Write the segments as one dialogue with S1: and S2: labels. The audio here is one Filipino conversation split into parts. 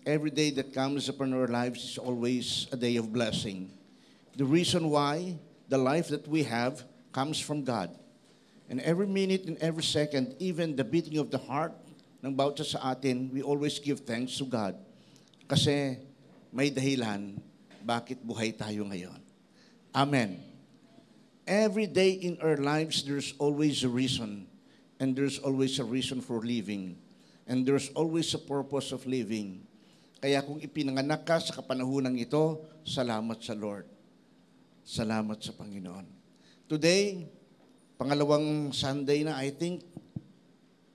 S1: every day that comes upon our lives is always a day of blessing. The reason why the life that we have comes from God. And every minute and every second, even the beating of the heart ng bawat isa sa atin, we always give thanks to God. Kasi may dahilan bakit buhay tayo ngayon. Amen. Every day in our lives, there's always a reason. And there's always a reason for living. And there's always a purpose of living. Kaya kung ipinanganak ka sa kapanahunang ito, salamat sa Lord. Salamat sa Panginoon. Today, pangalawang Sunday na, I think,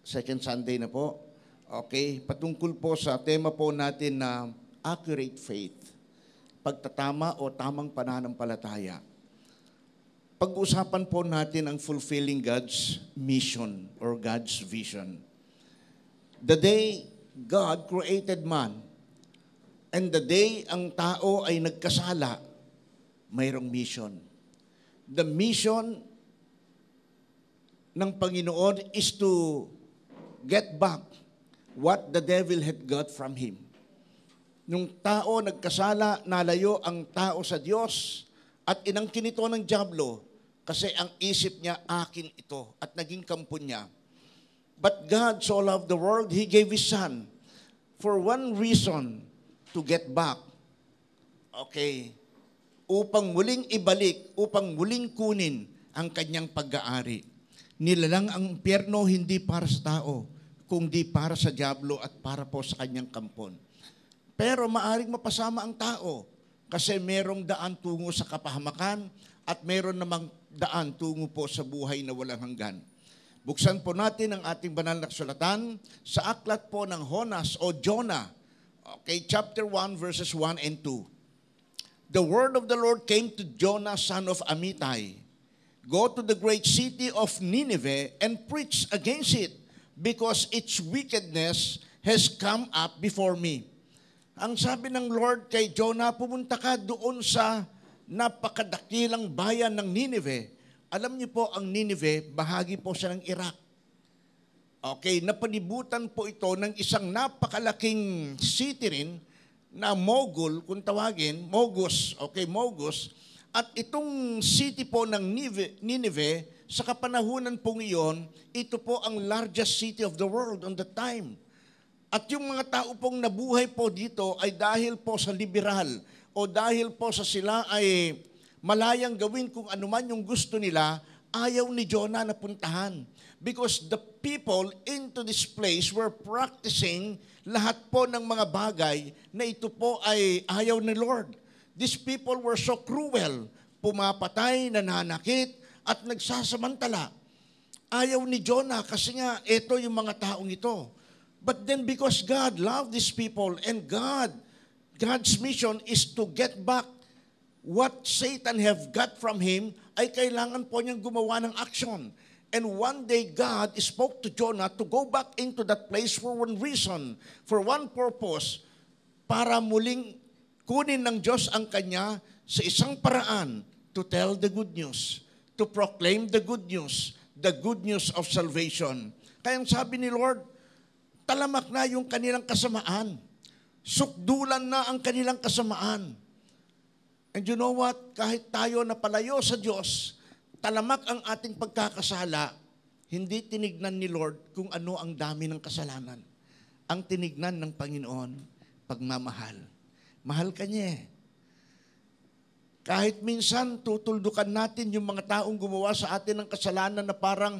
S1: second Sunday na po. Okay, patungkol po sa tema po natin na accurate faith. Pagtatama o tamang pananampalataya. Pag-usapan po natin ang fulfilling God's mission or God's vision. The day God created man and the day ang tao ay nagkasala, mayroong mission. The mission ng Panginoon is to get back what the devil had got from him. Nung tao nagkasala, nalayo ang tao sa Diyos at inangkin ito ng dyablo. Kasi ang isip niya, akin ito, at naging kampon niya. But God so loved the world, He gave His Son for one reason, to get back. Okay. Upang muling ibalik, upang muling kunin ang kanyang pag-aari. Nilalang ang impyerno hindi para sa tao, kundi para sa dyablo at para po sa kanyang kampon. Pero maaring mapasama ang tao kasi merong daan tungo sa kapahamakan at meron namang daan tungo po sa buhay na walang hanggan. Buksan po natin ang ating banal na kasulatan sa aklat po ng Jonas o Jonah. Okay, chapter 1 verses 1 and 2. The word of the Lord came to Jonah, son of Amittai. Go to the great city of Nineveh and preach against it, because its wickedness has come up before me. Ang sabi ng Lord kay Jonah, pumunta ka doon sa napakadakilang bayan ng Nineveh. Alam niyo po, ang Nineveh, bahagi po siya ng Iraq. Okay, napalibutan po ito ng isang napakalaking city rin na Mogul, kung tawagin, Mogus, okay, Mogus. At itong city po ng Nineveh, sa kapanahunan pong iyon, ito po ang largest city of the world on the time. At yung mga tao pong nabuhay po dito ay dahil po sa liberal o dahil po sa sila ay malayang gawin kung anuman yung gusto nila, ayaw ni Jonah na puntahan. Because the people into this place were practicing lahat po ng mga bagay na ito po ay ayaw ni Lord. These people were so cruel, pumapatay, nananakit, at nagsasamantala. Ayaw ni Jonah kasi nga ito yung mga taong ito. But then because God loved these people and God's mission is to get back what Satan have got from him, ay kailangan po niyang gumawa ng action. And one day, God spoke to Jonah to go back into that place for one reason, for one purpose, para muling kunin ng Diyos ang kanya sa isang paraan to tell the good news, to proclaim the good news of salvation. Kaya ang sabi ni Lord, talamak na yung kanilang kasamaan. Sukdulan na ang kanilang kasamaan. And you know what? Kahit tayo na palayo sa Diyos, talamak ang ating pagkakasala, hindi tinignan ni Lord kung ano ang dami ng kasalanan. Ang tinignan ng Panginoon, pagmamahal. Mahal ka niya eh. Kahit minsan tutuldukan natin yung mga taong gumawa sa atin ng kasalanan na parang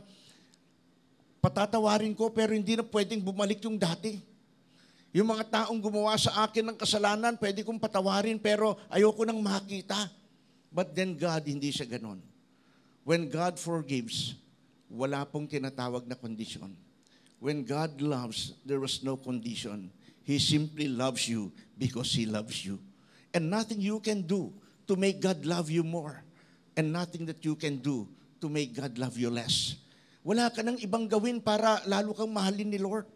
S1: patatawarin ko pero hindi na pwedeng bumalik yung dati. Yung mga taong gumawa sa akin ng kasalanan, pwede kong patawarin pero ayoko nang makita. But then God, hindi siya ganon. When God forgives, wala pong tinatawag na condition. When God loves, there was no condition. He simply loves you because He loves you. And nothing you can do to make God love you more. And nothing that you can do to make God love you less. Wala ka nang ibang gawin para lalo kang mahalin ni Lord.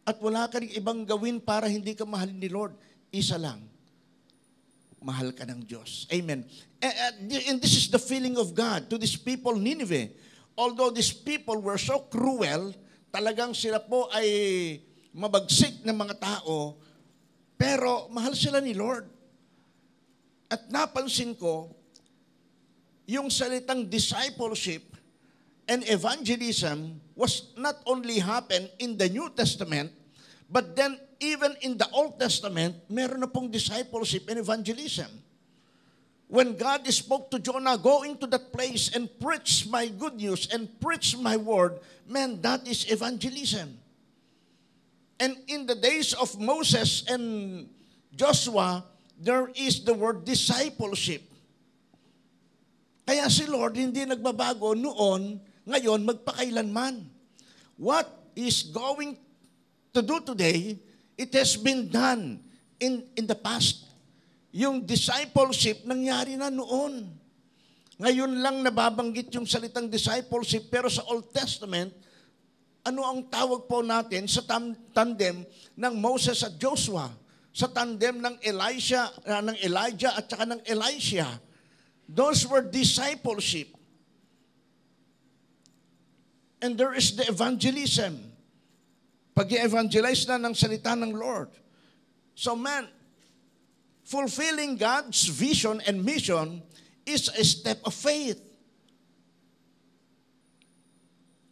S1: At wala ka nang ibang gawin para hindi ka mahalin ni Lord. Isa lang. Mahal ka ng Diyos. Amen. And this is the feeling of God to these people Nineveh. Although these people were so cruel, talagang sila po ay mabagsik ng mga tao, Pero mahal sila ni Lord. At napansin ko, yung salitang discipleship and evangelism was not only happen in the New Testament, but then even in the Old Testament, meron na pong discipleship and evangelism. When God spoke to Jonah, go into that place and preach my good news and preach my word, man, that is evangelism. And in the days of Moses and Joshua, there is the word discipleship. Kaya si Lord hindi nagbabago noon, ngayon, magpakailanman. What is going to do today, it has been done in the past. Yung discipleship, nangyari na noon. Ngayon lang nababanggit yung salitang discipleship, pero sa Old Testament, ano ang tawag po natin sa tandem ng Moses at Joshua? Sa tandem ng Elijah at saka ng Elisha. Those were discipleship. And there is the evangelism. Pag-evangelize na ng salita ng Lord. So man, fulfilling God's vision and mission is a step of faith.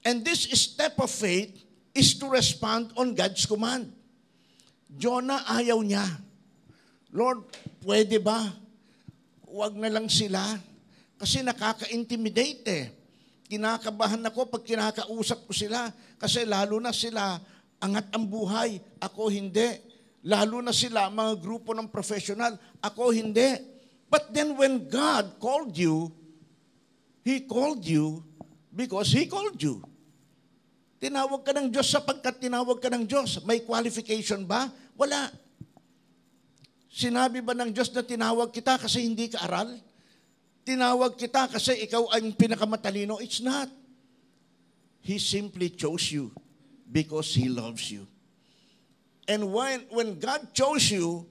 S1: And this step of faith is to respond on God's command. Jonah ayaw niya. Lord, pwede ba? Huwag na lang sila. Kasi nakaka-intimidate eh. Kinakabahan ako pag kinakausap ko sila. Kasi lalo na sila, angat ang buhay. Ako hindi. Lalo na sila, mga grupo ng professional. Ako hindi. But then when God called you, He called you because He called you. Tinawag ka ng Diyos sapagkat tinawag ka ng Diyos. May qualification ba? Wala. Sinabi ba ng Diyos na tinawag kita kasi hindi ka aral? Tinawag kita kasi ikaw ang pinakamatalino? It's not. He simply chose you because He loves you. And when God chose you,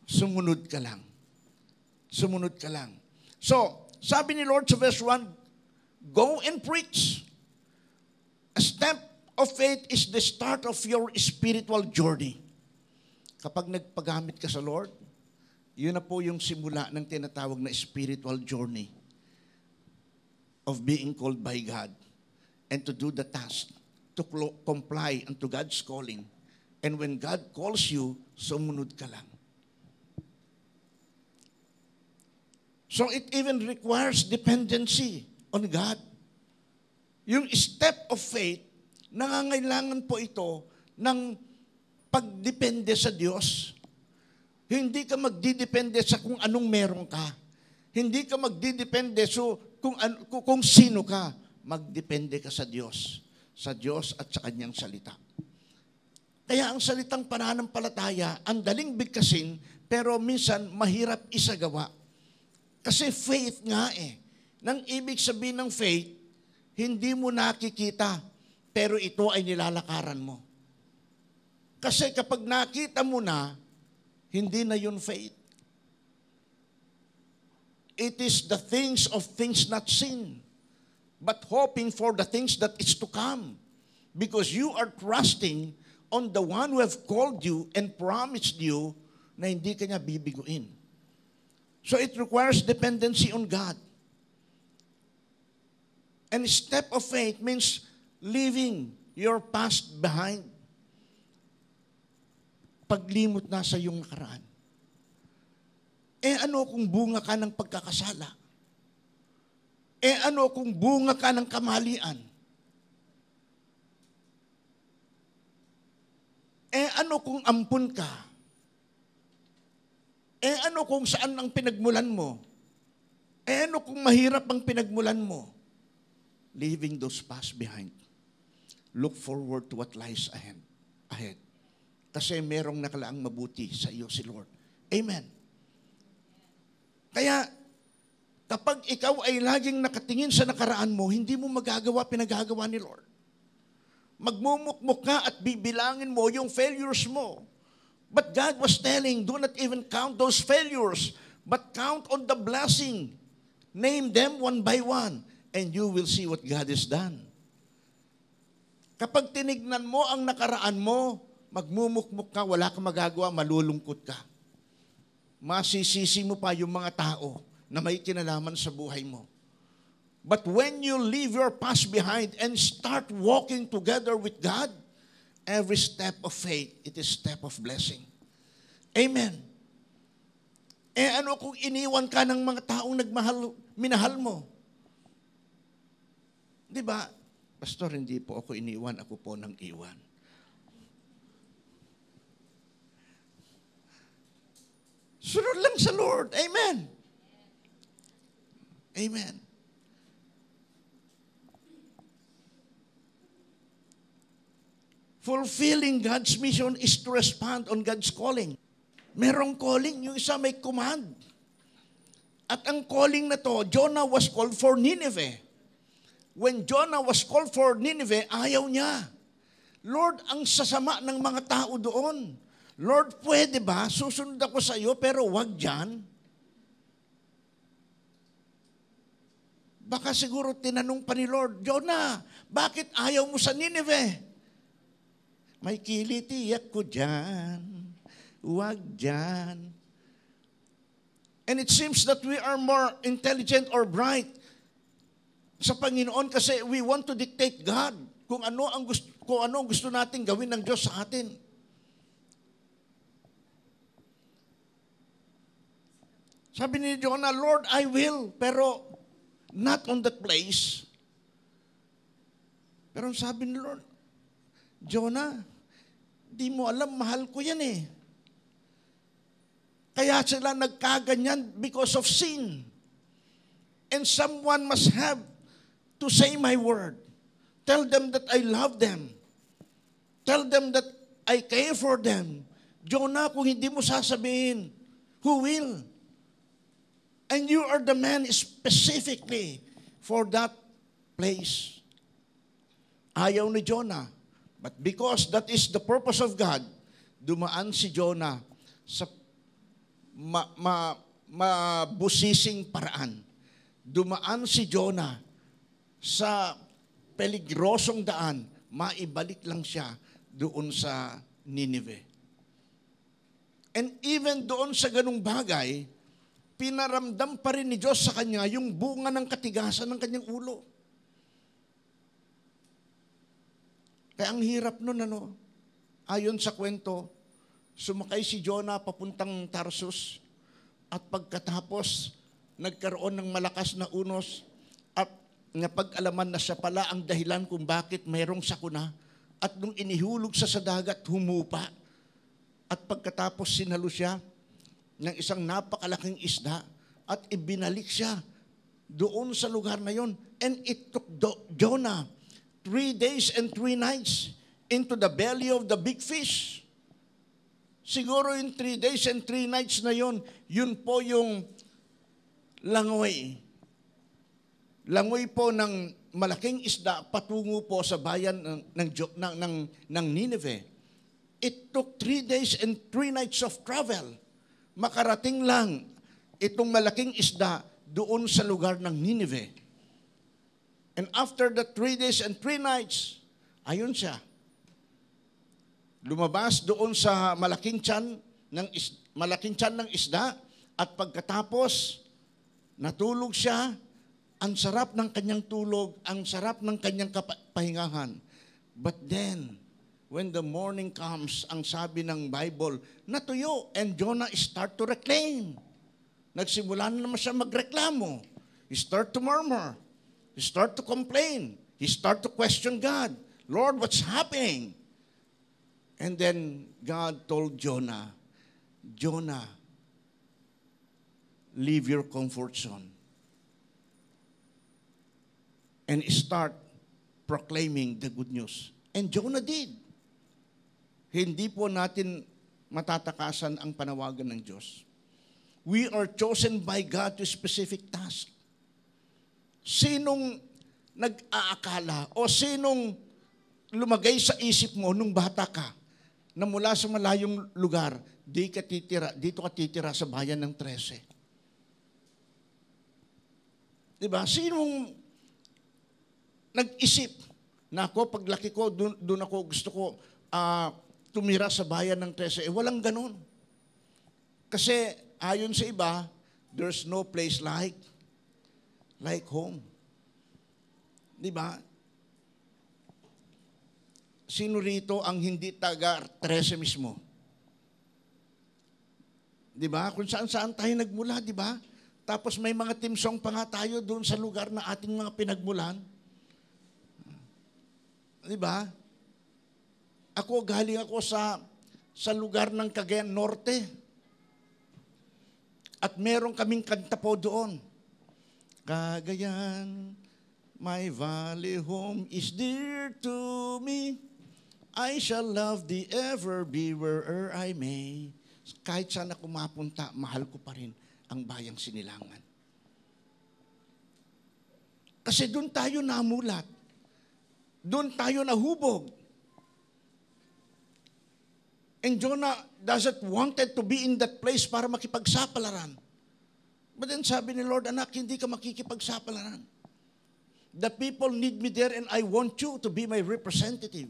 S1: sumunod ka lang. Sumunod ka lang. So, sabi ni Lord sa verse 1, go and preach. A step of faith is the start of your spiritual journey. Kapag nagpagamit ka sa Lord, yun na po yung simula ng tinatawag na spiritual journey of being called by God and to do the task, to comply unto God's calling. And when God calls you, sumunod ka lang. So it even requires dependency on God. Yung step of faith, nangangailangan po ito ng pagdepende sa Diyos. Hindi ka magdidepende sa kung anong meron ka. Hindi ka magdidepende sa kung sino ka. Magdepende ka sa Diyos. Sa Diyos at sa Kanyang salita. Kaya ang salitang pananampalataya, ang daling bigkasin, pero minsan mahirap isagawa. Kasi faith nga eh. Nang ibig sabihin ng faith, hindi mo nakikita, pero ito ay nilalakaran mo. Kasi kapag nakita mo na, hindi na yun faith. It is the things of things not seen, but hoping for the things that is to come. Because you are trusting on the one who have called you and promised you na hindi ka niya bibiguin. So it requires dependency on God. And step of faith means leaving your past behind. Paglimot na sa iyong nakaraan. Ano kung bunga ka ng pagkakasala? Ano kung bunga ka ng kamalian? Ano kung ampun ka? Ano kung saan ang pinagmulan mo? Ano kung mahirap ang pinagmulan mo? Leaving those past behind. Look forward to what lies ahead. Kasi merong nakalaang mabuti sa iyo si Lord. Amen. Kaya, kapag ikaw ay laging nakatingin sa nakaraan mo, hindi mo magagawa pinagagawa ni Lord. Magmumukmuk ka at bibilangin mo yung failures mo. But God was telling, do not even count those failures, but count on the blessing. Name them one by one, and you will see what God has done. Kapag tinignan mo ang nakaraan mo, magmumukmuk ka, wala kang magagawa, malulungkot ka. Masisisi mo pa yung mga tao na may kinalaman sa buhay mo. But when you leave your past behind and start walking together with God, every step of faith, it is step of blessing. Amen. Eh ano kung iniwan ka ng mga taong minahal mo? Di ba? Pastor, hindi po ako iniwan, ako po nang iwan. Sunod lang sa Lord. Amen. Amen. Fulfilling God's mission is to respond on God's calling. Merong calling, yung isa may command. At ang calling na to, Jonah was called for Nineveh. When Jonah was called for Nineveh, ayaw niya. Lord, ang sasama ng mga tao doon. Lord, pwede ba? Susunod ako sa iyo, pero wag dyan. Baka siguro tinanong pa ni Lord, Jonah, bakit ayaw mo sa Nineveh? May kilitiyak ko dyan, wag dyan. And it seems that we are more intelligent or bright sa Panginoon kasi we want to dictate God kung ano ang gusto nating gawin ng Diyos sa atin. Sabi ni Jonah, Lord, I will, pero not on that place. Pero sabi ni Lord, Jonah, di mo alam, mahal ko yan eh. Kaya sila nagkaganyan because of sin. And someone must have to say my word. Tell them that I love them. Tell them that I care for them. Jonah, kung hindi mo sasabihin, who will? And you are the man specifically for that place. Ayaw ni Jonah. But because that is the purpose of God, dumaan si Jonah sa mabusising paraan. Dumaan si Jonah sa peligrosong daan, maibalik lang siya doon sa Nineveh. And even doon sa ganung bagay, pinaramdam pa rin ni Diyos sa kanya yung bunga ng katigasan ng kanyang ulo. Kaya ang hirap nun, ayon sa kwento, sumakay si Jonah papuntang Tarsus at pagkatapos, nagkaroon ng malakas na unos at napag-alaman na siya pala ang dahilan kung bakit mayroong sakuna at nung inihulog sa dagat, humupa at pagkatapos sinalo siya ng isang napakalaking isda at ibinalik siya doon sa lugar na yon. And it took Jonah 3 days and 3 nights into the belly of the big fish. Siguro yung 3 days and 3 nights na yon, yun po yung langoy. Langoy po ng malaking isda patungo po sa bayan ng Nineveh. It took 3 days and 3 nights of travel. Makarating lang itong malaking isda doon sa lugar ng Nineveh. And after the 3 days and 3 nights, ayun siya. Lumabas doon sa malaking tiyan ng isda at pagkatapos natulog siya. Ang sarap ng kanyang tulog, ang sarap ng kanyang pahingahan. But then, when the morning comes, ang sabi ng Bible, natuyo, and Jonah start to reclaim. Nagsimula na naman siya magreklamo. He start to murmur. He start to complain. He start to question God. Lord, what's happening? And then God told Jonah, Jonah, leave your comfort zone and start proclaiming the good news. And Jonah did. Hindi po natin matatakasan ang panawagan ng Diyos. We are chosen by God to specific task. Sinong nag-aakala o sinong lumagay sa isip mo nung bata ka na mula sa malayong lugar, dito ka titira sa bayan ng 13? Diba? Sinong nag-isip na ako, paglaki ko, doon ako gusto ko tumira sa bayan ng 13. Walang ganun. Kasi ayon sa iba, there's no place like home. Di ba? Sino rito ang hindi taga 13 mismo? Di ba? Kung saan-saan tayo nagmula, di ba? Tapos may mga team song pa nga tayo doon sa lugar na ating mga pinagmulan. Di ba? Galing ako sa lugar ng Cagayan Norte. At meron kaming kanta po doon. Cagayan, my valley home is dear to me. I shall love thee ever be where'er I may. Kahit saan ako mapunta, mahal ko pa rin ang bayang Sinilangan. Kasi doon tayo namulat. Doon tayo nahubog. And Jonah doesn't wanted to be in that place para makipagsapalaran. But then sabi ni Lord, anak, hindi ka makikipagsapalaran. The people need me there and I want you to be my representative.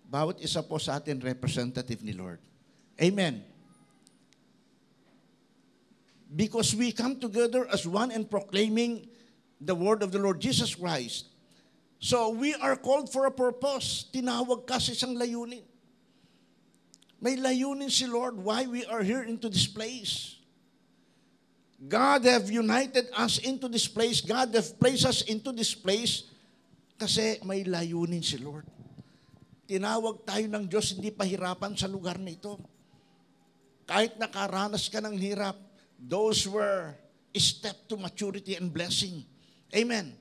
S1: Bawat isa po sa atin representative ni Lord. Amen. Because we come together as one and proclaiming the word of the Lord Jesus Christ. So we are called for a purpose. Tinawag ka sa isang layunin. May layunin si Lord why we are here into this place. God have united us into this place. God have placed us into this place kasi may layunin si Lord. Tinawag tayo ng Diyos, hindi pahirapan sa lugar na ito. Kahit nakaranas ka ng hirap, those were a step to maturity and blessing. Amen.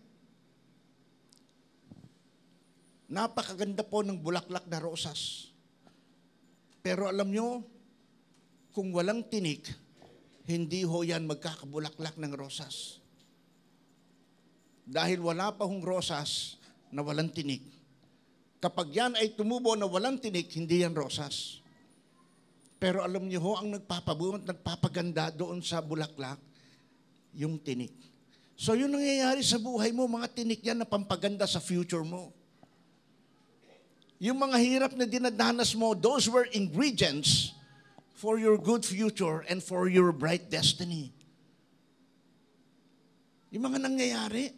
S1: Napakaganda po ng bulaklak na rosas. Pero alam nyo, kung walang tinik, hindi ho yan magkakabulaklak ng rosas. Dahil wala pa hong rosas na walang tinik. Kapag yan ay tumubo na walang tinik, hindi yan rosas. Pero alam niyo ho, ang nagpapabunot, nagpapaganda doon sa bulaklak, yung tinik. So yun nangyayari sa buhay mo, mga tinik yan na pampaganda sa future mo. Yung mga hirap na dinadanas mo, those were ingredients for your good future and for your bright destiny. Yung mga nangyayari,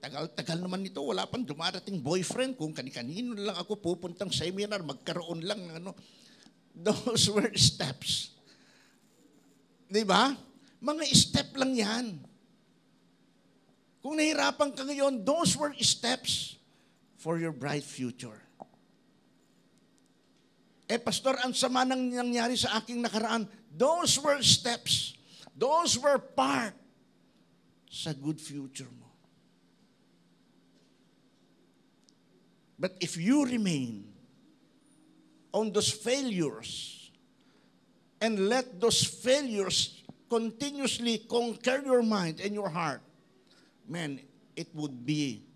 S1: tagal-tagal naman nito, wala pang dumarating boyfriend. Kung kani-kanino lang ako pupuntang seminar, magkaroon lang ng ano. Those were steps. Di ba? Mga step lang yan. Kung nahirapan ka ngayon, those were steps for your bright future. Pastor, ang sama nang nangyari sa aking nakaraan. Those were steps. Those were part sa good future mo. But if you remain on those failures and let those failures continuously conquer your mind and your heart, man, it would be,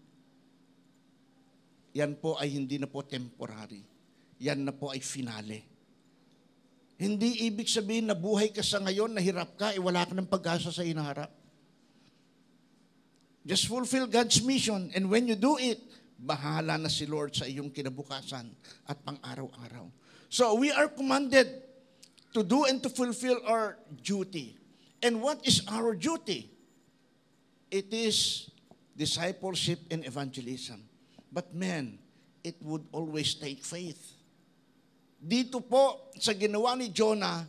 S1: yan po ay hindi na po temporary. Yan na po ay finale. Hindi ibig sabihin na buhay ka sa ngayon, nahirap ka, wala ka ng pag-asa sa inaharap. Just fulfill God's mission, and when you do it, bahala na si Lord sa iyong kinabukasan at pang-araw-araw. So we are commanded to do and to fulfill our duty. And what is our duty? It is discipleship and evangelism. But man, it would always take faith. Dito po, sa ginawa ni Jonah,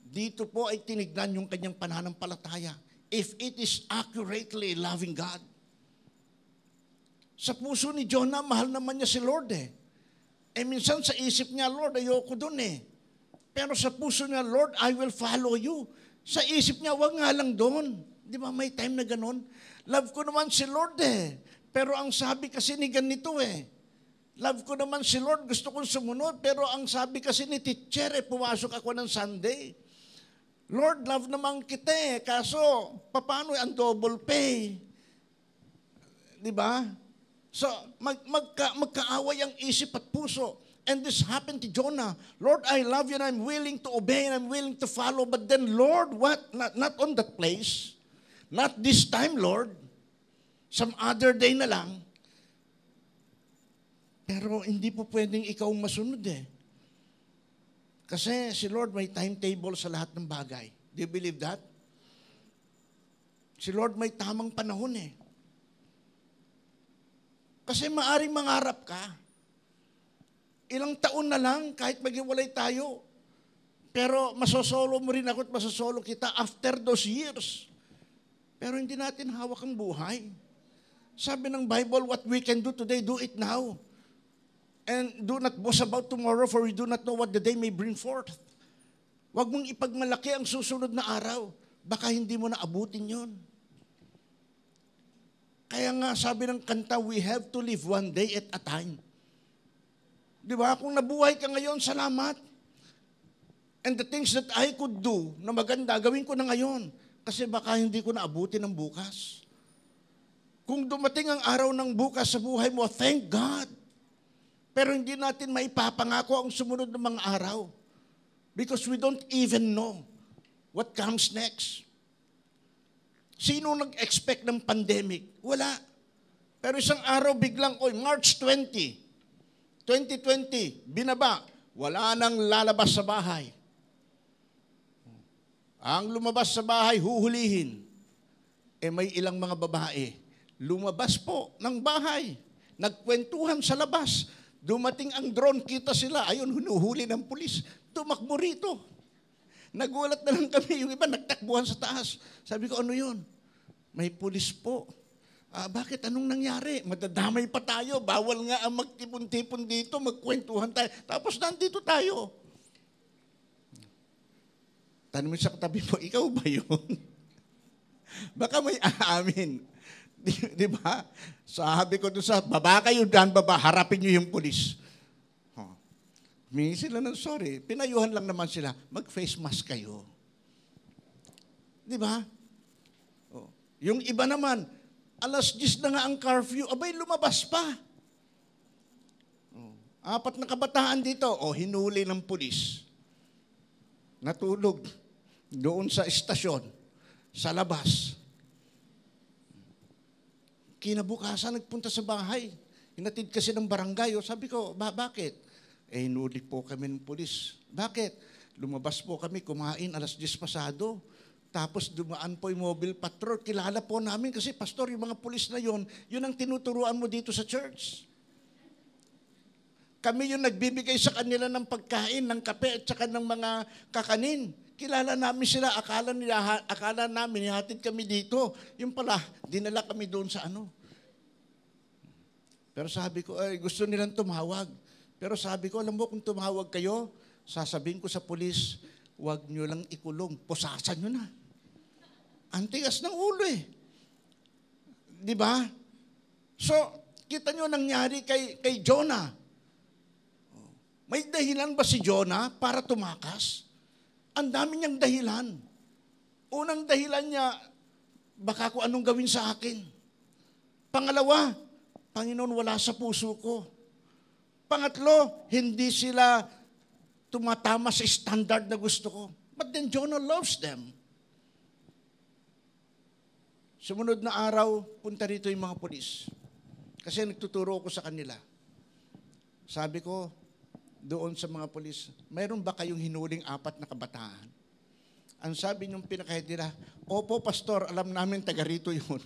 S1: dito po ay tinignan yung kanyang pananampalataya. If it is accurately loving God. Sa puso ni Jonah, mahal naman niya si Lord eh. Minsan sa isip niya, Lord, ayoko dun eh. Pero sa puso niya, Lord, I will follow you. Sa isip niya, wag nga lang doon. Di ba may time na ganun? Love ko naman si Lord eh. Pero ang sabi kasi ni ganito eh. Love ko naman si Lord, gusto kong sumunod. Pero ang sabi kasi ni teacher eh, pumasok ako ng Sunday. Lord, love naman kita eh. Kaso, paano ang double pay? Di ba? So, magkaaway ang isip at puso. And this happened to Jonah. Lord, I love you and I'm willing to obey and I'm willing to follow. But then, Lord, what? Not on that place. Not this time, Lord. Some other day na lang. Pero hindi po pwedeng ikaw masunod eh. Kasi si Lord may timetable sa lahat ng bagay. Do you believe that? Si Lord may tamang panahon eh. Kasi maaring mangarap ka. Ilang taon na lang, kahit maghiwalay tayo. Pero masosolo mo rin ako at masosolo kita after those years. Pero hindi natin hawak ang buhay. Sabi ng Bible, what we can do today, do it now. And do not boast about tomorrow, for we do not know what the day may bring forth. Huwag mong ipagmalaki ang susunod na araw. Baka hindi mo na abutin yon. Kaya nga sabi ng kanta, we have to live one day at a time. Di ba? Kung nabuhay ka ngayon, salamat. And the things that I could do na maganda, gawin ko na ngayon. Kasi baka hindi ko na abutin ng bukas. Kung dumating ang araw ng bukas sa buhay mo, thank God. Pero hindi natin maipapangako ang sumunod ng mga araw. Because we don't even know what comes next. Sino nag-expect ng pandemic? Wala. Pero isang araw biglang, March 20, 2020, binaba, wala nang lalabas sa bahay. Ang lumabas sa bahay, huhulihin. May ilang mga babae, lumabas po ng bahay. Nagkwentuhan sa labas. Dumating ang drone, kita sila. Ayun, hinuhuli ng pulis. Tumakbo rito. Nagulat na lang kami. Yung iba, nagtakbuhan sa taas. Sabi ko, ano yun? May pulis po. Bakit? Anong nangyari? Madadamay pa tayo. Bawal nga ang magtipon-tipon dito, magkwentuhan tayo. Tapos nandito tayo. Tanong sa katabi mo, ikaw ba yun? Baka may aamin. Di ba? Sabi ko doon sa, baba kayo dyan, baba, harapin nyo yung pulis. Humingi sila ng sorry. Pinayuhan lang naman sila, mag-face mask kayo. Di ba? Yung iba naman, alas 10 na nga ang curfew, abay lumabas pa. 4 na kabataan dito, hinuli ng pulis. Natulog doon sa estasyon, sa labas. Kinabukasan, nagpunta sa bahay. Hinatid kasi ng barangay. Sabi ko, bakit? Hinuli po kami ng pulis. Bakit? Lumabas po kami, kumain, alas 10 pasado. Tapos dumaan po yung mobile patrol. Kilala po namin kasi, pastor, yung mga pulis na yun ang tinuturuan mo dito sa church. Kami yung nagbibigay sa kanila ng pagkain, ng kape at saka ng mga kakanin. Kilala namin sila, akala namin, ihatid kami dito. Yung pala, dinala kami doon sa ano. Pero sabi ko, gusto nilang tumawag. Pero sabi ko, alam mo, kung tumawag kayo, sasabihin ko sa pulis, huwag nyo lang ikulong, pusasan nyo na. Ang tigas ng ulo eh. Di ba? So, kita nyo nangyari kay Jonah. May dahilan ba si Jonah para tumakas? Ang dami niyang dahilan. Unang dahilan niya, baka kung anong gawin sa akin. Pangalawa, Panginoon, wala sa puso ko. Pangatlo, hindi sila tumatama sa standard na gusto ko. But then Jonah loves them. Sumunod na araw, punta rito yung mga pulis. Kasi nagtuturo ko sa kanila. Sabi ko, doon sa mga pulis, mayroon ba kayong hinuling 4 na kabataan? Ang sabi niyong pinakahid nila, opo, pastor, alam namin taga rito yun.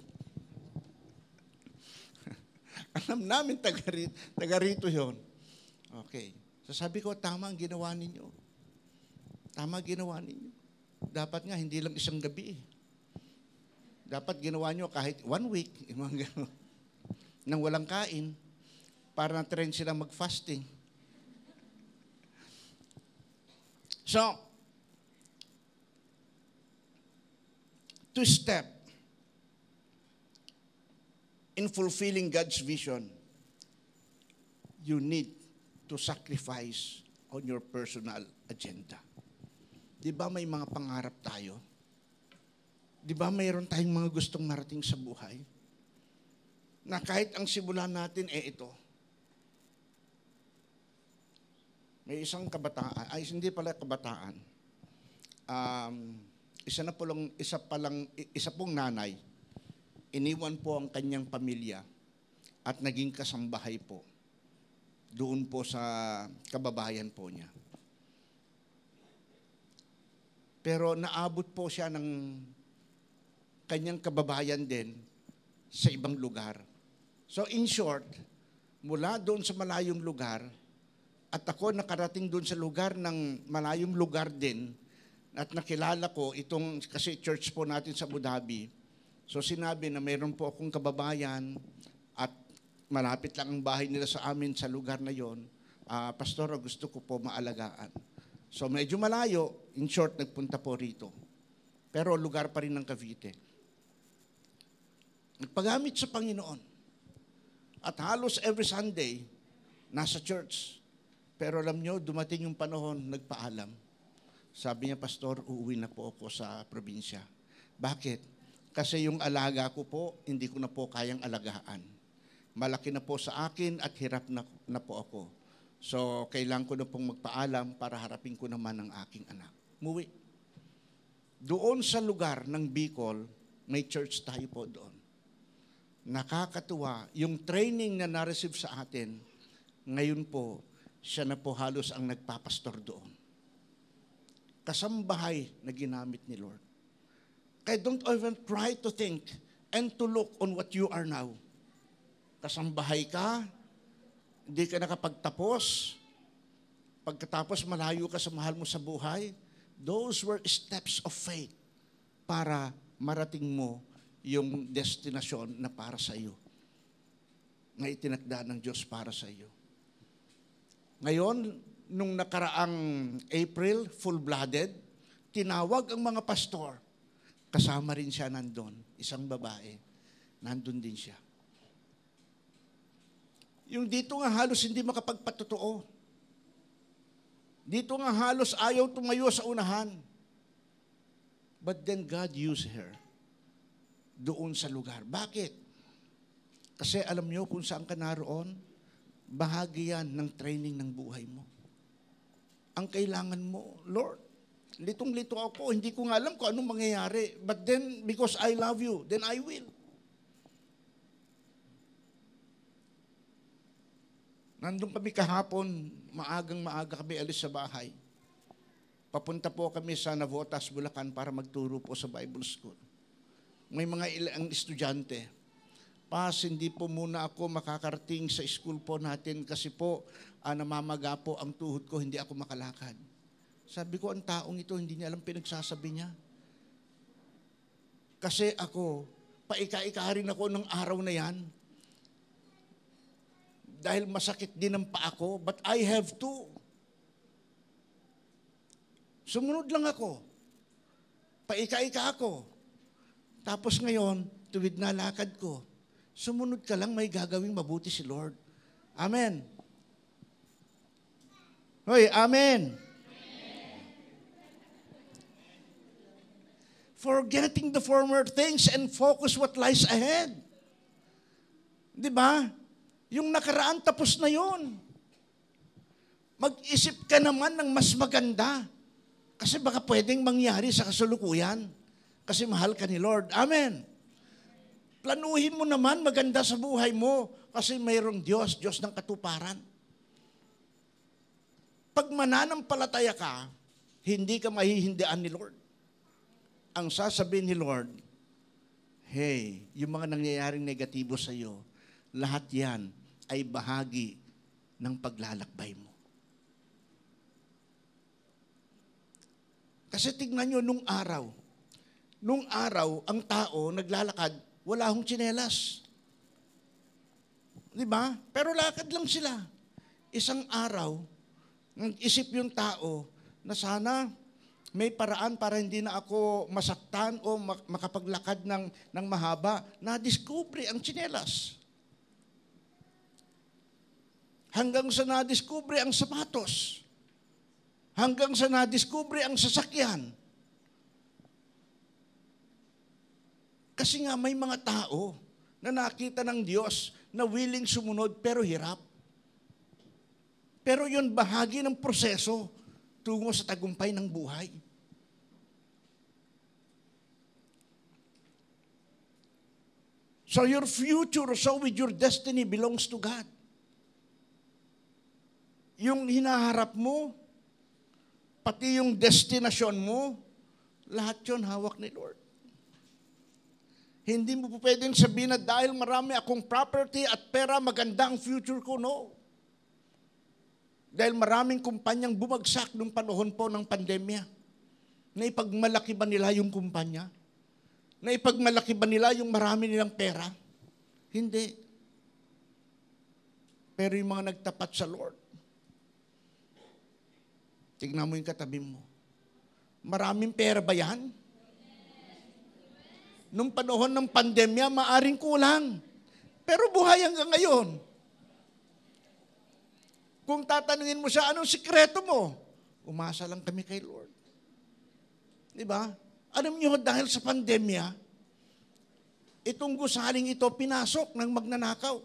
S1: Alam namin taga rito yun. Okay. So sabi ko, tama ang ginawa ninyo. Tama ang ginawa ninyo. Dapat nga, hindi lang isang gabi. Dapat ginawa nyo kahit 1 week, nang walang kain, para na-train sila mag-fasting. So, to step in fulfilling God's vision, you need to sacrifice on your personal agenda. Di ba may mga pangarap tayo? Di ba mayroon tayong mga gustong marating sa buhay? Na kahit ang simulan natin ito. May isang kabataan, hindi pala kabataan. Isa pong nanay, iniwan po ang kanyang pamilya at naging kasambahay po doon po sa kababayan po niya. Pero naabot po siya ng kanyang kababayan din sa ibang lugar. So in short, mula doon sa malayong lugar, at ako nakarating doon sa lugar ng malayong lugar din, at nakilala ko itong, kasi church po natin sa Abu Dhabi, so sinabi na mayroon po akong kababayan at malapit lang ang bahay nila sa amin sa lugar na yon. Pastor, gusto ko po maalagaan. So medyo malayo, in short, nagpunta po rito. Pero lugar pa rin ng Cavite. Nagpagamit sa Panginoon. At halos every Sunday, nasa church. Pero alam nyo, dumating yung panahon, nagpaalam. Sabi niya, Pastor, uuwi na po ako sa probinsya. Bakit? Kasi yung alaga ko po, hindi ko na po kayang alagaan. Malaki na po sa akin at hirap na po ako. So, kailangan ko na pong magpaalam para harapin ko naman ang aking anak. Muwi. Doon sa lugar ng Bicol, may church tayo po doon. Nakakatuwa, yung training na na-receive sa atin, ngayon po, siya na po halos ang nagpapastor doon. Kasambahay na ginamit ni Lord. Kaya don't even try to think and to look on what you are now. Kasambahay ka, hindi ka nakapagtapos, pagkatapos malayo ka sa mahal mo sa buhay, those were steps of faith para marating mo yung destinasyon na para sa iyo, na itinakda ng Diyos para sa iyo. Ngayon, nung nakaraang April, full-blooded, tinawag ang mga pastor. Kasama rin siya nandun, isang babae, nandun din siya. Yung dito nga halos hindi makapagpatotoo. Dito nga halos ayaw tumayo sa unahan. But then God used her doon sa lugar. Bakit? Kasi alam niyo kung saan ka naroon, bahagi yan ng training ng buhay mo. Ang kailangan mo, Lord, litong-lito ako, hindi ko nga alam kung anong mangyayari. But then, because I love you, then I will. Nandun kami kahapon, maagang-maaga kami alis sa bahay. Papunta po kami sa Navotas, Bulacan para magturo po sa Bible School. May mga ilang estudyante. Hindi po muna ako makakarating sa school po natin kasi po namamaga po ang tuhod ko, hindi ako makalakad. Sabi ko, ang taong ito, hindi niya alam pinagsasabi niya. Kasi ako, paika-ika rin ako ng araw na yan. Dahil masakit din ang paa ko, but I have to. Sumunod lang ako. Paika-ika ako. Tapos ngayon, tuwid na lakad ko. Sumunod ka lang, may gagawing mabuti si Lord. Amen. Hoy, amen. Forgetting the former things and focus what lies ahead. Di ba? Yung nakaraan, tapos na yun. Mag-isip ka naman ng mas maganda. Kasi baka pwedeng mangyari sa kasalukuyan. Kasi mahal ka ni Lord. Amen. Planuhin mo naman maganda sa buhay mo. Kasi mayroong Diyos, Diyos ng katuparan. Pag mananampalataya ka, hindi ka mahihindian ni Lord. Ang sasabihin ni Lord, hey, yung mga nangyayaring negatibo sa iyo, lahat yan ay bahagi ng paglalakbay mo. Kasi tignan nyo, nung araw, ang tao naglalakad, wala hong tsinelas. Di ba? Pero lakad lang sila. Isang araw, nag-isip yung tao na sana may paraan para hindi na ako masaktan o makapaglakad ng mahaba. Na-discover ang tsinelas. Hanggang sa na-discover ang sapatos. Hanggang sa na-discover ang sasakyan. Kasi nga may mga tao na nakita ng Diyos na willing sumunod pero hirap. Pero yun bahagi ng proseso tungo sa tagumpay ng buhay. So your future, so with your destiny belongs to God. yung hinaharap mo, pati yung destinasyon mo, lahat yun hawak ni Lord. Hindi mo po pwedeng sabihin na dahil marami akong property at pera, maganda ang future ko. No. Dahil maraming kumpanyang bumagsak nung panahon po ng pandemya. Naipagmalaki ba nila yung kumpanya? Naipagmalaki ba nila yung marami nilang pera? Hindi. Pero yung mga nagtapat sa Lord, tignan mo yung katabi mo. Maraming pera ba yan? Nung panahon ng pandemya, maaring kulang. Pero buhay hanggang ngayon. Kung tatanungin mo siya, anong sikreto mo? Umasa lang kami kay Lord. Diba? Alam niyo, dahil sa pandemya, itong gusaling ito, pinasok ng magnanakaw.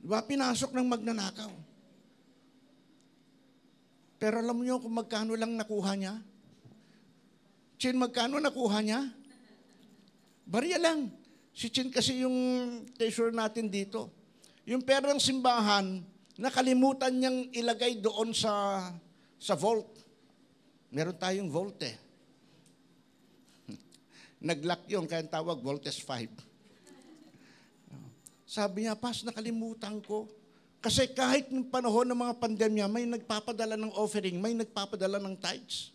S1: Diba? Pinasok ng magnanakaw. Pero alam niyo kung magkano lang nakuha niya? Chin, magkano nakuha niya? Barya lang. Si Chin kasi yung treasurer natin dito. Yung pera ng simbahan, nakalimutan niyang ilagay doon sa vault. Meron tayong vault eh. Nag-lock yun, kaya tawag Voltes 5. Sabi niya, Pas, nakalimutan ko. Kasi kahit ng panahon ng mga pandemya, may nagpapadala ng offering, may nagpapadala ng tithes.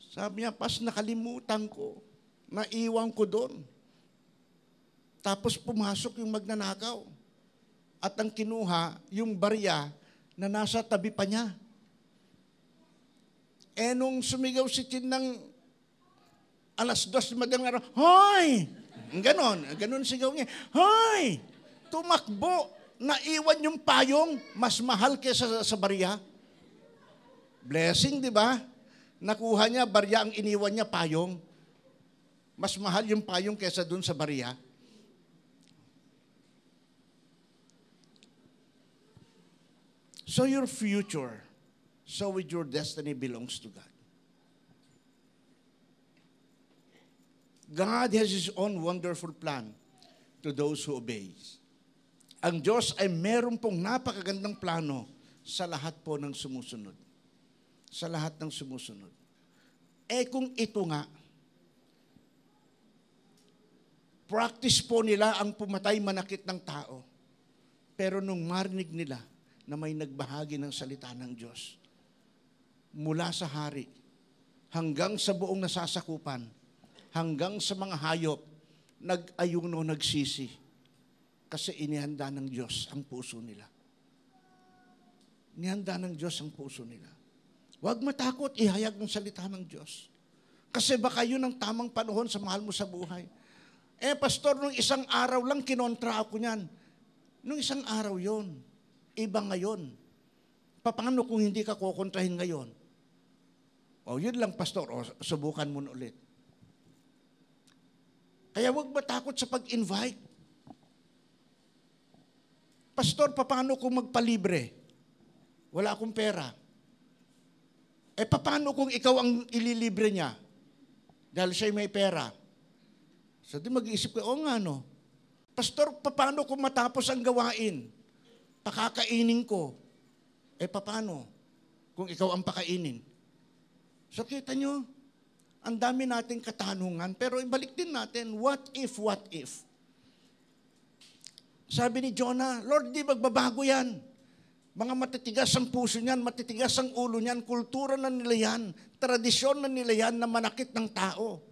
S1: Sabi niya, Pas, nakalimutan ko. Naiwan ko doon. Tapos pumasok yung magnanakaw. At ang kinuha, yung barya na nasa tabi pa niya. Eh nung sumigaw si Chin ng 2:00 madaling araw, Hoy! Ganon sigaw niya. Hoy! Tumakbo! Naiwan yung payong, mas mahal kesa sa barya. Blessing, di ba? Nakuha niya, barya ang iniwan niya, payong. Mas mahal yung payong kesa dun sa barya. So your future, so with your destiny belongs to God. God has His own wonderful plan to those who obey. Ang Diyos ay meron pong napakagandang plano sa lahat po ng sumusunod. Sa lahat ng sumusunod. Eh kung ito nga, practice po nila ang pumatay manakit ng tao. Pero nung marinig nila na may nagbahagi ng salita ng Diyos, mula sa hari, hanggang sa buong nasasakupan, hanggang sa mga hayop, nag-ayuno, nagsisi. Kasi inihanda ng Diyos ang puso nila. Inihanda ng Diyos ang puso nila. Huwag matakot, ihayag ng salita ng Diyos. Kasi baka yun ang tamang panahon sa mahal mo sa buhay. Eh, pastor, nung isang araw lang kinontra ako niyan. Nung isang araw yon, iba ngayon. Paano kung hindi ka kukontrahin ngayon? O, yun lang, pastor. O, subukan mo na ulit. Kaya huwag matakot sa pag-invite. Pastor, paano kung magpalibre? Wala akong pera. Eh, paano kung ikaw ang ililibre niya? Dahil siya'y may pera. So, di mag-iisip ko, o nga no. Pastor, paano kung matapos ang gawain? Pakakainin ko. Eh, paano kung ikaw ang pakainin? So, kita nyo, ang dami nating katanungan, pero ibalik din natin, what if, what if? Sabi ni Jonah, Lord, di magbabago yan. Mga matitigas ang puso niyan, matitigas ang ulo niyan, kultura na nila yan, tradisyon na nila yan na manakit ng tao.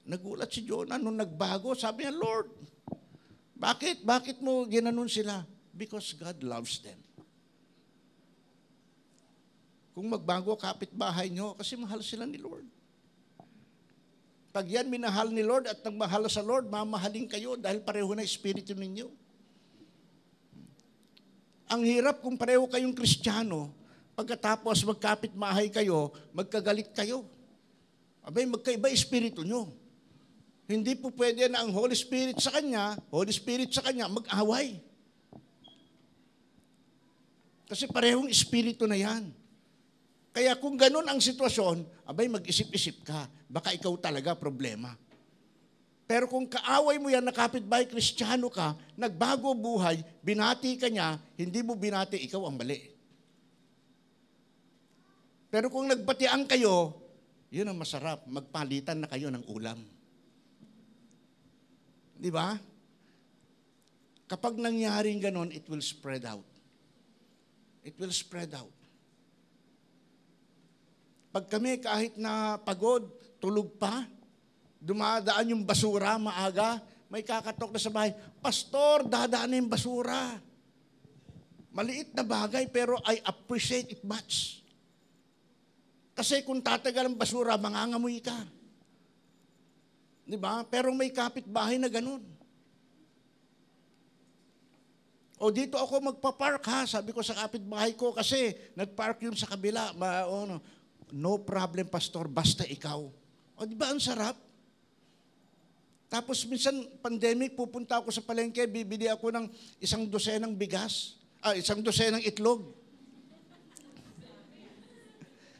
S1: Nagulat si Jonah nung nagbago, sabi niya, Lord, bakit? Bakit mo ginanon sila? Because God loves them. Kung magbago kapitbahay nyo, kasi mahal sila ni Lord. Pag yan minahal ni Lord at nagmahal sa Lord, mamahalin kayo dahil pareho na espiritu ninyo. Ang hirap kung pareho kayong Kristiyano, pagkatapos magkapitbahay kayo, magkagalit kayo. Abay, magkaiba espiritu nyo. Hindi po pwede na ang Holy Spirit sa kanya, mag-away. Kasi parehong espiritu na yan. Kaya kung ganun ang sitwasyon, abay mag-isip-isip ka. Baka ikaw talaga problema. Pero kung kaaway mo yan, nakapitbahay, Kristiyano ka, nagbago buhay, binati ka niya, hindi mo binati, ikaw ang mali. Pero kung nagbatian kayo, yun ang masarap, magpalitan na kayo ng ulam. Di ba? Kapag nangyaring ganon, it will spread out. It will spread out. Pag kami kahit na pagod, tulog pa, dumadaan yung basura maaga, may kakatok na sa bahay, Pastor, dadaan na yung basura. Maliit na bagay, pero I appreciate it much. Kasi kung tatagal ang basura, mangangamoy ka. Di ba? Pero may kapitbahay na ganun. O dito ako magpa-park ha, sabi ko sa kapitbahay ko, kasi nag-park yun sa kabila. No problem, Pastor, basta ikaw. O di ba ang sarap? Tapos minsan, pandemic, pupunta ako sa palengke, bibili ako ng 1 dosenang bigas, 1 dosenang itlog.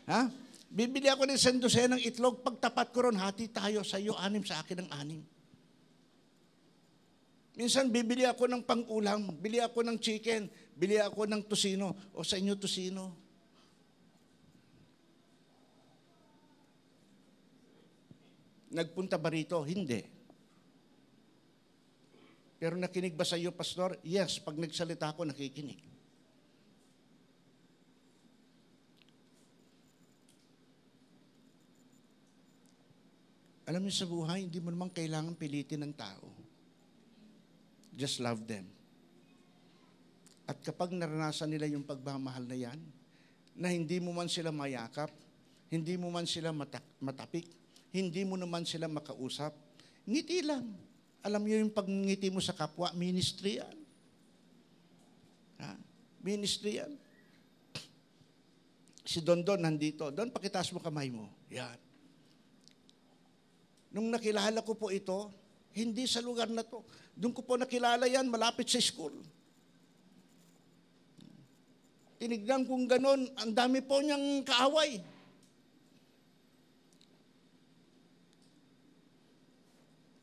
S1: Ha? Bibili ako ng 1 dosenang itlog, pagtapat ko ron, hati tayo, sa iyo 6, sa akin ng 6. Minsan, bibili ako ng pang-ulam, bili ako ng chicken, bili ako ng tosino, o sa inyo tosino. Nagpunta ba rito? Hindi. Pero nakinig ba sa iyo, Pastor? Yes, pag nagsalita ako, nakikinig. Alam niyo sa buhay, hindi mo naman kailangan pilitin ng tao. Just love them. At kapag naranasan nila yung pagmamahal na yan, na hindi mo man sila mayakap, hindi mo man sila matapik, hindi mo naman sila makausap, ngiti lang. Alam niyo yung pagngiti mo sa kapwa, ministry yan. Ha? Ministry yan. Si Don nandito. Don, pakitaas mo kamay mo. Yan. Nung nakilala ko po ito, hindi sa lugar na to. Doon ko po nakilala yan, malapit sa school. Tinignan kong ganon, ang dami po niyang kaaway.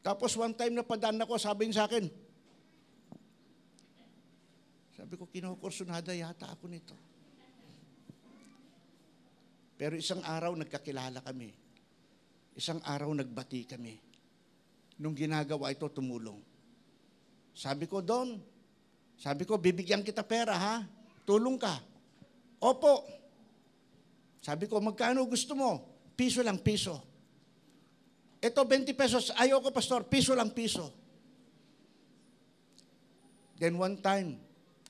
S1: Tapos one time na padaan ako, sabi niya sa akin, sabi ko, kinukursunada yata ako nito. Pero isang araw nagkakilala kami. Isang araw nagbati kami. Nung ginagawa ito, tumulong. Sabi ko, Don, sabi ko, bibigyan kita pera ha? Tulong ka. Opo. Sabi ko, magkano gusto mo? Piso lang, piso. Ito, 20 pesos. Ayoko, Pastor. Piso lang, piso. Then one time,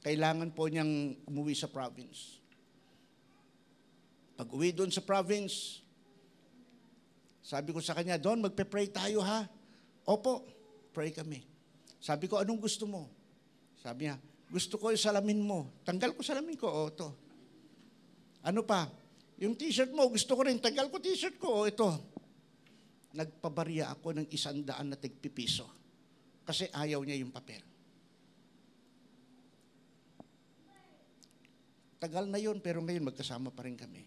S1: kailangan po niyang umuwi sa province. Pag uwi doon sa province, sabi ko sa kanya, Don, magpe-pray tayo ha? Opo, pray kami. Sabi ko, anong gusto mo? Sabi niya, gusto ko yung salamin mo. Tanggal ko salamin ko, o ito. Ano pa? Yung t-shirt mo, gusto ko rin. Tanggal ko t-shirt ko, o ito. Nagpabarya ako ng 100 na tigpipiso. Kasi ayaw niya yung papel. Tagal na yun, pero ngayon magkasama pa rin kami.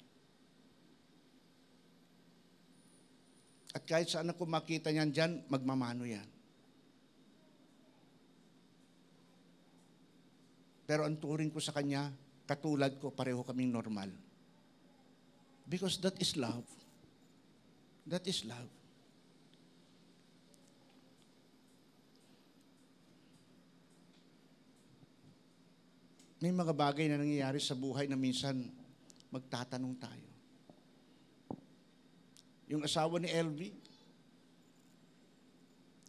S1: At kahit saan ako makita niyan dyan, magmamano yan. Pero ang turing ko sa kanya, katulad ko, pareho kaming normal. Because that is love. That is love. May mga bagay na nangyayari sa buhay na minsan magtatanong tayo. Yung asawa ni LV,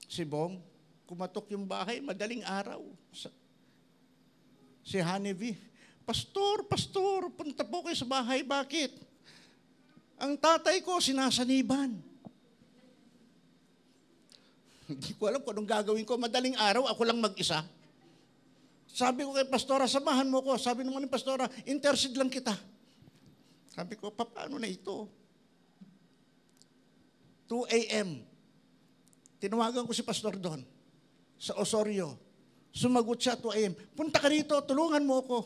S1: si Bong, kumatok yung bahay, madaling araw. Si Honeybee, Pastor, punta po kayo sa bahay, bakit? Ang tatay ko, sinasaniban. Hindi ko alam kung anong gagawin ko. Madaling araw, ako lang mag-isa. Sabi ko kay Pastora, samahan mo ko. Sabi naman ni Pastora, intercede lang kita. Sabi ko, paano na ito? 2 a.m. Tinawagan ko si Pastor doon sa Osorio. Sumagot siya 2 a.m. Punta ka rito, tulungan mo ako.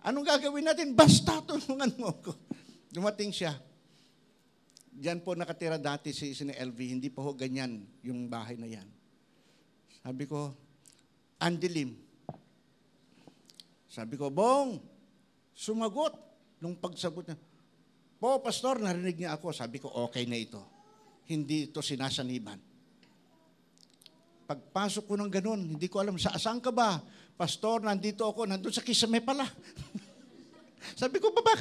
S1: Anong gagawin natin? Basta tulungan mo ako. Dumating siya. Diyan po nakatira dati si LV, hindi pa ho ganyan yung bahay na yan. Sabi ko, Angelim. Sabi ko, Bong, sumagot. Nung pagsagot niya, po, pastor, narinig niya ako. Sabi ko, okay na ito. Hindi ito sinasaniban. Pagpasok ko ng ganun, hindi ko alam, saan ka ba? Pastor, nandito ako, nandun sa Kisame pala. Sabi ko, baba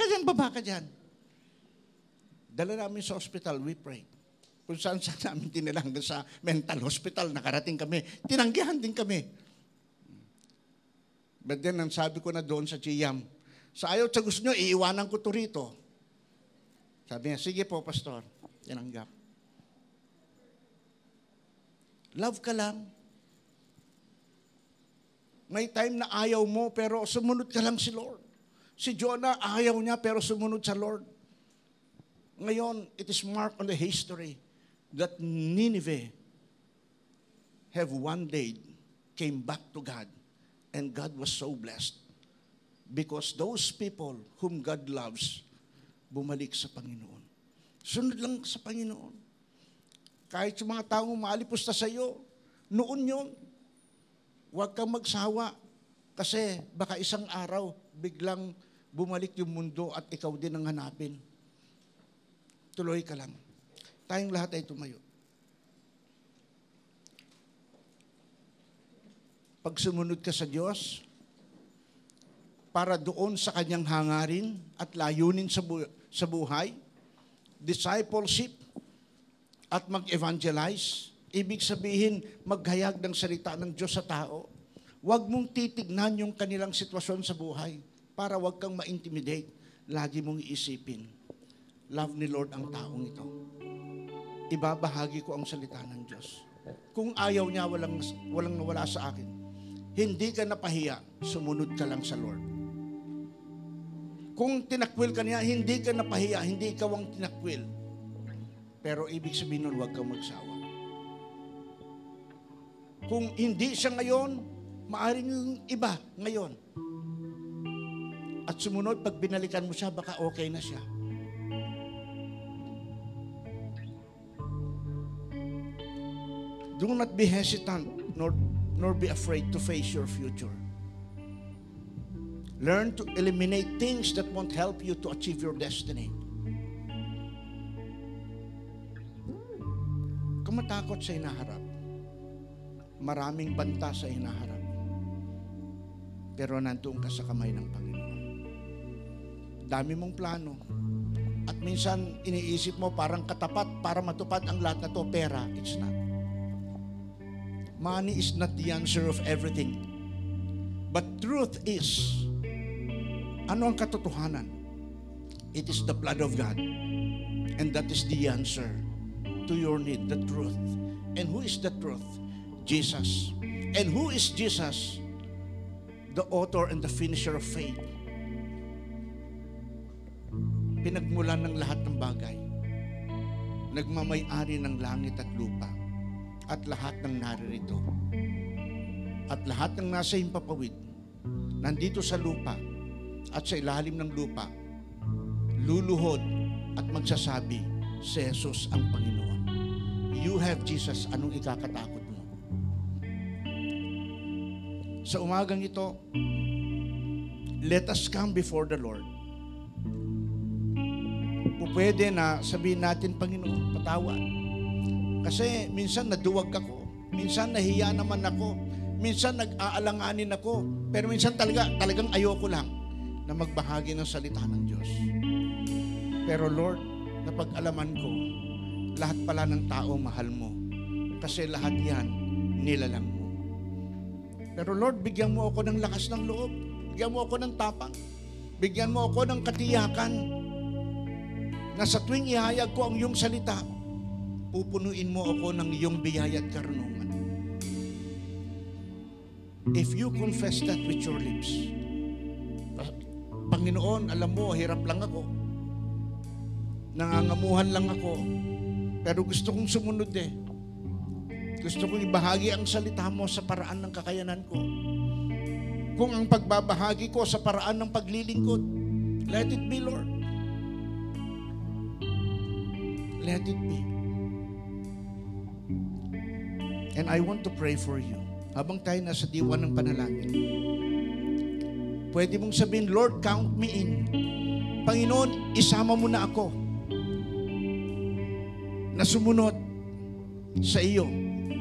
S1: ka dyan. Dala namin sa hospital, we prayed. Kung saan namin tinilang sa mental hospital, nakarating kami, tinanggihan din kami. But then, ang sabi ko na doon sa Chiyam, sa ayaw sa gusto nyo, iiwanan ko to rito. Sabi niya, sige po, pastor, tinanggap. Love ka lang. May time na ayaw mo, pero sumunod ka lang si Lord. Si Jonah, ayaw niya, pero sumunod sa Lord. Ngayon, it is marked on the history that Nineveh have one day came back to God, and God was so blessed because those people whom God loves bumalik sa Panginoon. Sunod lang sa Panginoon. Kahit yung mga taong maalipusta sa iyo, noon yun, huwag kang magsawa kasi baka isang araw biglang bumalik yung mundo at ikaw din ang hanapin. Tuloy ka lang. Tayong lahat ay tumayo. Pag sumunod ka sa Diyos, para doon sa kanyang hangarin at layunin sa buhay, discipleship, at mag-evangelize, ibig sabihin, maghayag ng salita ng Diyos sa tao. Huwag mong titignan yung kanilang sitwasyon sa buhay para huwag kang ma-intimidate. Lagi mong iisipin, love ni Lord ang taong ito. Ibabahagi ko ang salita ng Diyos. Kung ayaw niya, walang nawala sa akin. Hindi ka napahiya, sumunod ka lang sa Lord. Kung tinakwil ka niya, hindi ka napahiya, hindi ikaw ang tinakwil. Pero ibig sabihin nun, huwag kang magsawa. Kung hindi siya ngayon, maaaring yung iba ngayon. At sumunod, pag binalikan mo siya, baka okay na siya. Do not be hesitant, nor be afraid to face your future. Learn to eliminate things that won't help you to achieve your destiny. Kung matakot sa hinaharap, maraming banta sa hinaharap, pero nandoon ka sa kamay ng Panginoon. Dami mong plano. At minsan, iniisip mo parang katapat para matupad ang lahat na to, pera. It's not. Money is not the answer of everything. But truth is, ano ang katotohanan? It is the blood of God. And that is the answer to your need, the truth. And who is the truth? Jesus. And who is Jesus? The author and the finisher of faith. Pinagmulan ng lahat ng bagay. Nagmamay-ari ng langit at lupa. At lahat ng naririto. At lahat ng nasa himpapawid, nandito sa lupa at sa ilalim ng lupa, luluhod at magsasabi, si Jesus ang Panginoon. You have Jesus, anong ikakatakot mo? Sa umagang ito, let us come before the Lord. Pwede na sabihin natin, Panginoon, patawad. Kasi minsan naduwag ako, minsan nahiya naman ako, minsan nag-aalanganin ako, pero minsan talagang ayoko lang na magbahagi ng salita ng Diyos. Pero Lord, napag-alaman ko, lahat pala ng tao mahal mo. Kasi lahat yan, nilalang mo. Pero Lord, bigyan mo ako ng lakas ng loob. Bigyan mo ako ng tapang. Bigyan mo ako ng katiyakan na sa tuwing ihayag ko ang iyong salita, pupunuin mo ako ng iyong biyaya at karunungan. If you confess that with your lips, Panginoon, alam mo, hirap lang ako. Nangangamuhan lang ako. Pero gusto kong sumunod eh. Gusto kong ibahagi ang salita mo sa paraan ng kakayanan ko. Kung ang pagbabahagi ko sa paraan ng paglilingkod, let it be, Lord. Let it be. And I want to pray for you. Habang tayo nasa diwan ng panalangin, pwede mong sabihin, Lord, count me in. Panginoon, isama mo na ako na sumunod sa iyo,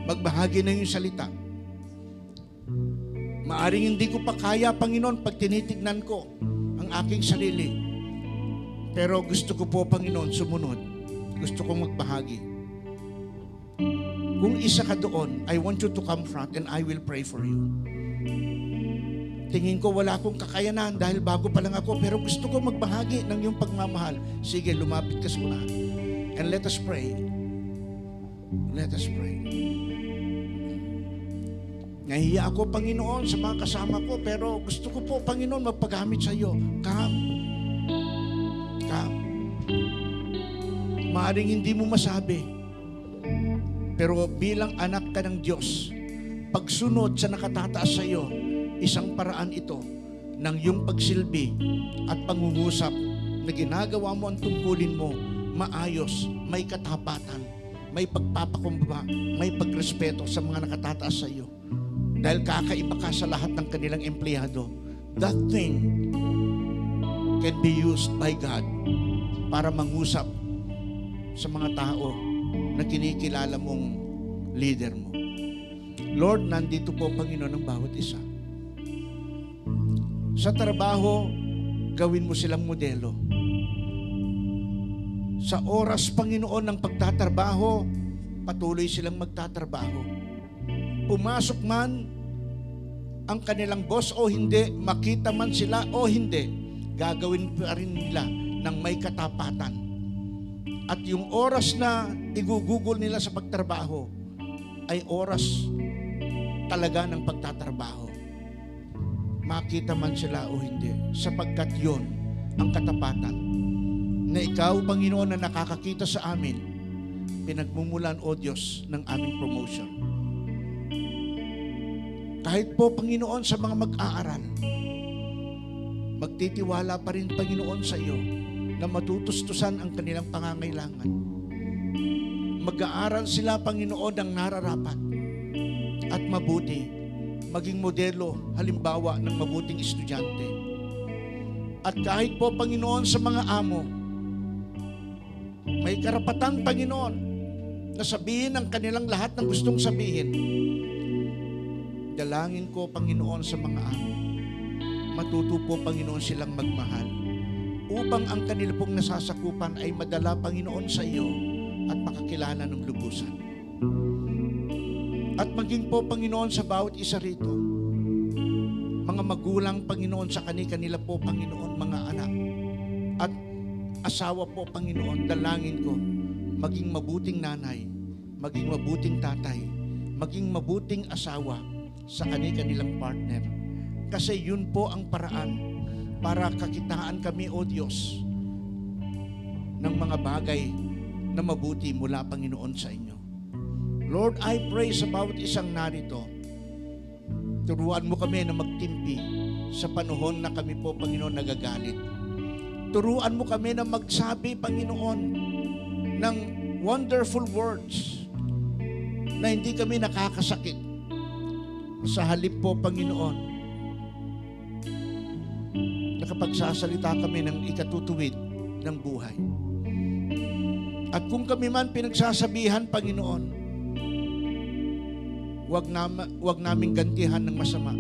S1: magbahagi ng iyong salita. Maaring hindi ko pa kaya, Panginoon, pag tinitignan ko ang aking sarili. Pero gusto ko po, Panginoon, sumunod. Gusto kong magbahagi. Kung isa ka doon, I want you to come front and I will pray for you. Tingin ko wala akong kakayanan dahil bago pa lang ako, pero gusto ko magbahagi ng iyong pagmamahal. Sige, lumapit ka muna. And let us pray. Let us pray. Nahiya ako, Panginoon, sa mga kasama ko, pero gusto ko po, Panginoon, magpagamit sa iyo. Come. Come. Maaring hindi mo masabi, pero bilang anak ka ng Diyos, pagsunod sa nakatataas sa iyo, isang paraan ito ng iyong pagsilbi at pangungusap na ginagawa mo ang tungkulin mo, maayos, may katapatan, may pagpapakumbaba, may pagrespeto sa mga nakatataas sa iyo. Dahil kakaiba ka sa lahat ng kanilang empleyado. That thing can be used by God para mangusap sa mga tao na kinikilala mong leader mo. Lord, nandito po, Panginoon, ang bawat isa. Sa trabaho, gawin mo silang modelo. Sa oras, Panginoon, ng pagtatrabaho, patuloy silang magtatrabaho. Pumasok man ang kanilang boss o hindi, makita man sila o hindi, gagawin pa rin nila ng may katapatan. At yung oras na igugugol nila sa pagtrabaho ay oras talaga ng pagtatrabaho. Makita man sila o hindi, sapagkat yon ang katapatan na ikaw, Panginoon, na nakakakita sa amin, pinagmumulan, O Diyos, ng aming promotion. Kahit po, Panginoon, sa mga mag-aaral, magtitiwala pa rin, Panginoon, sa iyo na matutustusan ang kanilang pangangailangan. Mag-aaral sila, Panginoon, ng nararapat at mabuti, maging modelo, halimbawa ng mabuting estudyante. At kahit po, Panginoon, sa mga amo, may karapatan, Panginoon, na sabihin ang kanilang lahat ng gustong sabihin. Dalangin ko, Panginoon, sa mga amo, matuto po, Panginoon, silang magmahal upang ang kanila pong nasasakupan ay madala, Panginoon, sa iyo at makakilala ng lubusan. At maging po, Panginoon, sa bawat isa rito, mga magulang, Panginoon, sa kanila po, Panginoon, mga anak at asawa po, Panginoon, dalangin ko, maging mabuting nanay, maging mabuting tatay, maging mabuting asawa sa kanilang partner. Kasi yun po ang paraan para kakitaan kami, O Diyos, ng mga bagay na mabuti mula, Panginoon, sa inyo. Lord, I pray sa bawat isang narito, turuan mo kami na magtimpi sa panahon na kami po, Panginoon, nagagalit. Turuan mo kami na magsabi, Panginoon, ng wonderful words na hindi kami nakakasakit. Sa halip po, Panginoon, nakapagsasalita kami ng ikatutuwid ng buhay. At kung kami man pinagsasabihan, Panginoon, wag naming gantihan ng masama.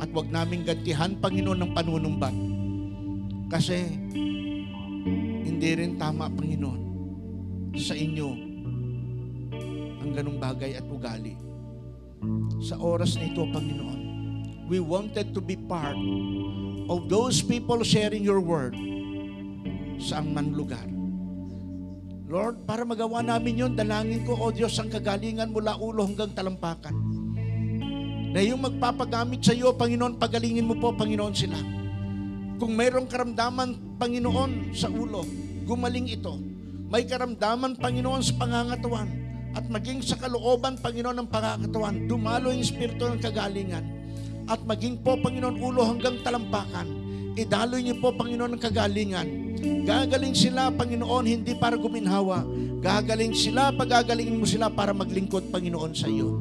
S1: At wag naming gantihan, Panginoon, ng panunumbat. Kasi hindi rin tama, Panginoon, sa inyo ang ganung bagay at ugali. Sa oras na ito, Panginoon, we wanted to be part of those people sharing your word saan man lugar. Lord, para magawa namin yon, dalangin ko, O Diyos, ang kagalingan mula ulo hanggang talampakan. Na yung magpapagamit sa iyo, Panginoon, pagalingin mo po, Panginoon, sila. Kung mayroong karamdaman, Panginoon, sa ulo, gumaling ito. May karamdaman, Panginoon, sa pangangatawan. At maging sa kalooban, Panginoon, ng pangangatawan, dumalo yung espiritu ng kagalingan. At maging po, Panginoon, ulo hanggang talampakan. Idaloy niyo po, Panginoon, ng kagalingan. Gagaling sila, Panginoon, hindi para guminhawa. Gagaling sila, pagagalingin mo sila para maglingkod, Panginoon, sa iyo.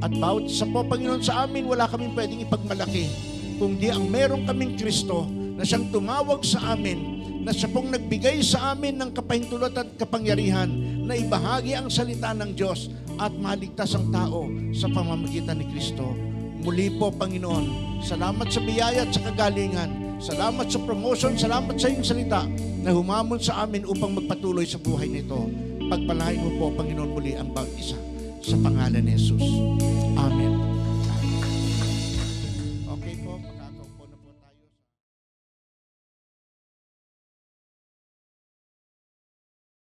S1: At bawat isa po, Panginoon, sa amin, wala kaming pwedeng ipagmalaki, kundi ang meron kaming Kristo na siyang tumawag sa amin, na siya pong nagbigay sa amin ng kapahintulot at kapangyarihan na ibahagi ang salita ng Diyos at maligtas ang tao sa pamamagitan ni Kristo. Muli po, Panginoon, salamat sa biyaya at sa kagalingan. Salamat sa promotion, salamat sa iyong salita na humamon sa amin upang magpatuloy sa buhay nito. Pagpalain mo po, Panginoon, muli ang bawat isa sa pangalan ni Jesus.